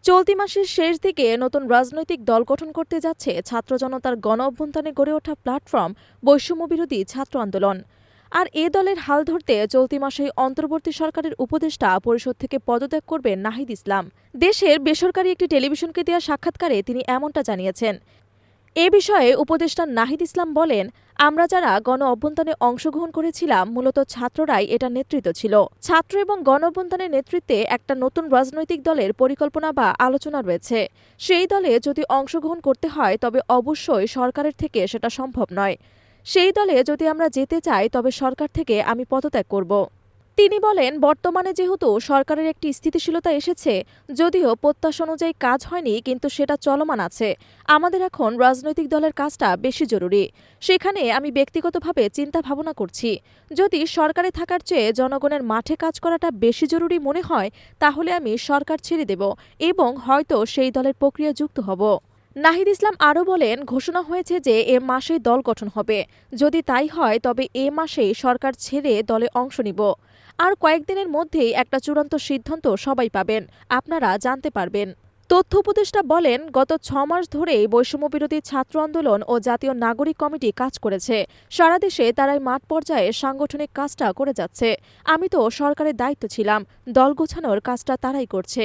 চলতি মাসের শেষ দিকে নতুন রাজনৈতিক দল গঠন করতে যাচ্ছে ছাত্র জনতার গণ অভ্যুত্থানে গড়ে ওঠা প্ল্যাটফর্ম বৈষম্যবিরোধী ছাত্র আন্দোলন। আর এ দলের হাল ধরতে চলতি মাসেই অন্তর্বর্তী সরকারের উপদেষ্টা পরিষদ থেকে পদত্যাগ করবেন নাহিদ ইসলাম। দেশের বেসরকারি একটি টেলিভিশনকে দেওয়া সাক্ষাৎকারে তিনি এমনটা জানিয়েছেন। এ বিষয়ে উপদেষ্টা নাহিদ ইসলাম বলেন, আমরা যারা গণ অভ্যুত্থানে অংশগ্রহণ করেছিলাম মূলত ছাত্ররাই এটা নেতৃত্ব ছিল। ছাত্র এবং গণ অভ্যুত্থানের নেতৃত্বে একটা নতুন রাজনৈতিক দলের পরিকল্পনা বা আলোচনা রয়েছে। সেই দলে যদি অংশগ্রহণ করতে হয় তবে অবশ্যই সরকারের থেকে সেটা সম্ভব নয়। সেই দলে যদি আমরা যেতে চাই তবে সরকার থেকে আমি পদত্যাগ করব। তিনি বলেন, বর্তমানে যেহেতু সরকারের একটি স্থিতিশীলতা এসেছে, যদিও প্রত্যাশা অনুযায়ী কাজ হয়নি, কিন্তু সেটা চলমান আছে। আমাদের এখন রাজনৈতিক দলের কাজটা বেশি জরুরি। সেখানে আমি ব্যক্তিগতভাবে চিন্তা ভাবনা করছি, যদি সরকারে থাকার চেয়ে জনগণের মাঠে কাজ করাটা বেশি জরুরি মনে হয় তাহলে আমি সরকার ছেড়ে দেব এবং হয়তো সেই দলের প্রক্রিয়া যুক্ত হব। নাহিদ ইসলাম আরও বলেন, ঘোষণা হয়েছে যে এ মাসেই দল গঠন হবে। যদি তাই হয় তবে এ মাসেই সরকার ছেড়ে দলে অংশ নিব। আর কয়েকদিনের মধ্যেই একটা চূড়ান্ত সিদ্ধান্ত সবাই পাবেন, আপনারা জানতে পারবেন। তথ্য উপদেষ্টা বলেন, গত ৬ মাস ধরেই বৈষম্যবিরোধী ছাত্র আন্দোলন ও জাতীয় নাগরিক কমিটি কাজ করেছে। সারা দেশে তারাই মাঠ পর্যায়ে সাংগঠনিক কাজটা করে যাচ্ছে। আমি তো সরকারের দায়িত্ব ছিলাম, দল গোছানোর কাজটা তারাই করছে।